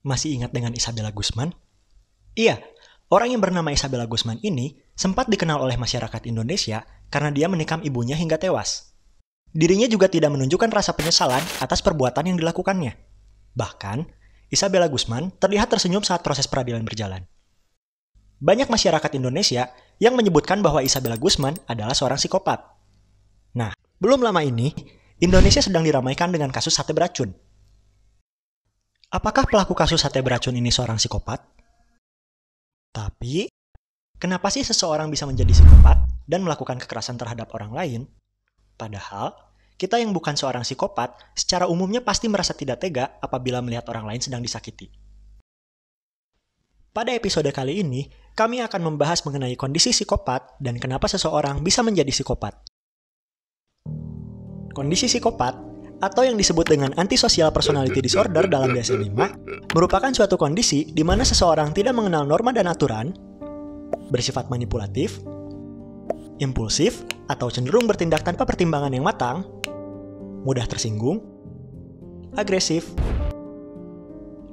Masih ingat dengan Isabella Guzman? Iya, orang yang bernama Isabella Guzman ini sempat dikenal oleh masyarakat Indonesia karena dia menikam ibunya hingga tewas. Dirinya juga tidak menunjukkan rasa penyesalan atas perbuatan yang dilakukannya. Bahkan, Isabella Guzman terlihat tersenyum saat proses peradilan berjalan. Banyak masyarakat Indonesia yang menyebutkan bahwa Isabella Guzman adalah seorang psikopat. Nah, belum lama ini, Indonesia sedang diramaikan dengan kasus sate beracun. Apakah pelaku kasus sate beracun ini seorang psikopat? Tapi, kenapa sih seseorang bisa menjadi psikopat dan melakukan kekerasan terhadap orang lain? Padahal, kita yang bukan seorang psikopat secara umumnya pasti merasa tidak tega apabila melihat orang lain sedang disakiti. Pada episode kali ini, kami akan membahas mengenai kondisi psikopat dan kenapa seseorang bisa menjadi psikopat. Kondisi psikopat atau yang disebut dengan antisocial personality disorder dalam DSM-5 merupakan suatu kondisi di mana seseorang tidak mengenal norma dan aturan, bersifat manipulatif, impulsif atau cenderung bertindak tanpa pertimbangan yang matang, mudah tersinggung, agresif,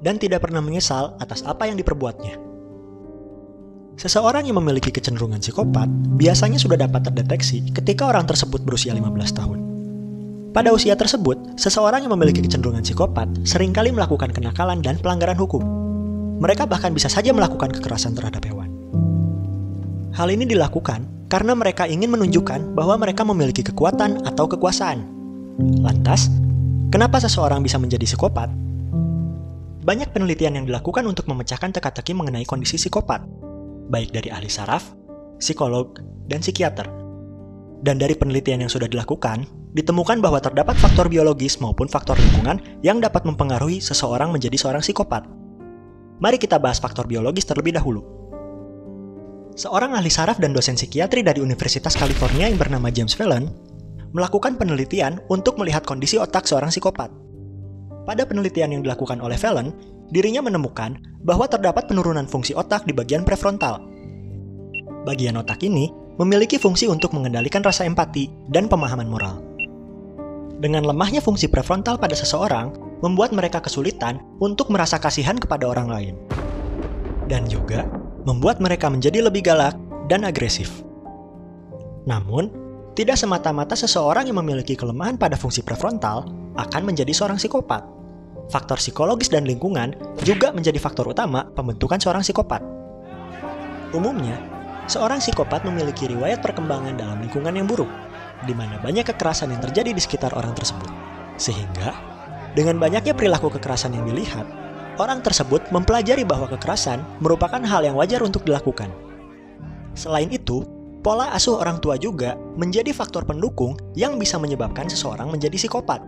dan tidak pernah menyesal atas apa yang diperbuatnya. Seseorang yang memiliki kecenderungan psikopat biasanya sudah dapat terdeteksi ketika orang tersebut berusia 15 tahun. Pada usia tersebut, seseorang yang memiliki kecenderungan psikopat seringkali melakukan kenakalan dan pelanggaran hukum. Mereka bahkan bisa saja melakukan kekerasan terhadap hewan. Hal ini dilakukan karena mereka ingin menunjukkan bahwa mereka memiliki kekuatan atau kekuasaan. Lantas, kenapa seseorang bisa menjadi psikopat? Banyak penelitian yang dilakukan untuk memecahkan teka-teki mengenai kondisi psikopat, baik dari ahli saraf, psikolog, dan psikiater. Dan dari penelitian yang sudah dilakukan, ditemukan bahwa terdapat faktor biologis maupun faktor lingkungan yang dapat mempengaruhi seseorang menjadi seorang psikopat. Mari kita bahas faktor biologis terlebih dahulu. Seorang ahli saraf dan dosen psikiatri dari Universitas California yang bernama James Fallon melakukan penelitian untuk melihat kondisi otak seorang psikopat. Pada penelitian yang dilakukan oleh Fallon, dirinya menemukan bahwa terdapat penurunan fungsi otak di bagian prefrontal. Bagian otak ini memiliki fungsi untuk mengendalikan rasa empati dan pemahaman moral. Dengan lemahnya fungsi prefrontal pada seseorang, membuat mereka kesulitan untuk merasa kasihan kepada orang lain. Dan juga membuat mereka menjadi lebih galak dan agresif. Namun, tidak semata-mata seseorang yang memiliki kelemahan pada fungsi prefrontal akan menjadi seorang psikopat. Faktor psikologis dan lingkungan juga menjadi faktor utama pembentukan seorang psikopat. Umumnya, seorang psikopat memiliki riwayat perkembangan dalam lingkungan yang buruk, di mana banyak kekerasan yang terjadi di sekitar orang tersebut. Sehingga, dengan banyaknya perilaku kekerasan yang dilihat, orang tersebut mempelajari bahwa kekerasan merupakan hal yang wajar untuk dilakukan. Selain itu, pola asuh orang tua juga menjadi faktor pendukung yang bisa menyebabkan seseorang menjadi psikopat.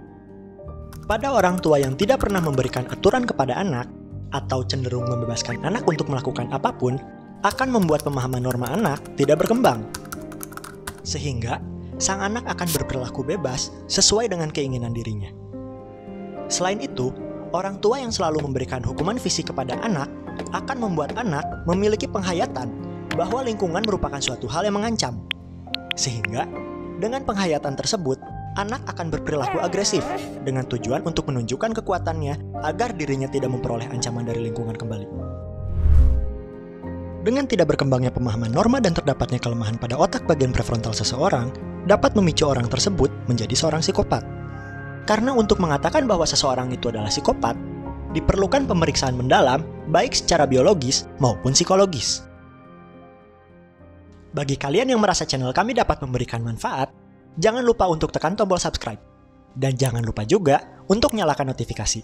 Pada orang tua yang tidak pernah memberikan aturan kepada anak, atau cenderung membebaskan anak untuk melakukan apapun, akan membuat pemahaman norma anak tidak berkembang. Sehingga, sang anak akan berperilaku bebas sesuai dengan keinginan dirinya. Selain itu, orang tua yang selalu memberikan hukuman fisik kepada anak akan membuat anak memiliki penghayatan bahwa lingkungan merupakan suatu hal yang mengancam. Sehingga, dengan penghayatan tersebut, anak akan berperilaku agresif dengan tujuan untuk menunjukkan kekuatannya agar dirinya tidak memperoleh ancaman dari lingkungan kembali. Dengan tidak berkembangnya pemahaman norma dan terdapatnya kelemahan pada otak bagian prefrontal seseorang, dapat memicu orang tersebut menjadi seorang psikopat. Karena untuk mengatakan bahwa seseorang itu adalah psikopat, diperlukan pemeriksaan mendalam baik secara biologis maupun psikologis. Bagi kalian yang merasa channel kami dapat memberikan manfaat, jangan lupa untuk tekan tombol subscribe. Dan jangan lupa juga untuk nyalakan notifikasi.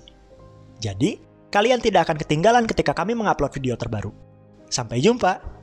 Jadi, kalian tidak akan ketinggalan ketika kami mengupload video terbaru. Sampai jumpa!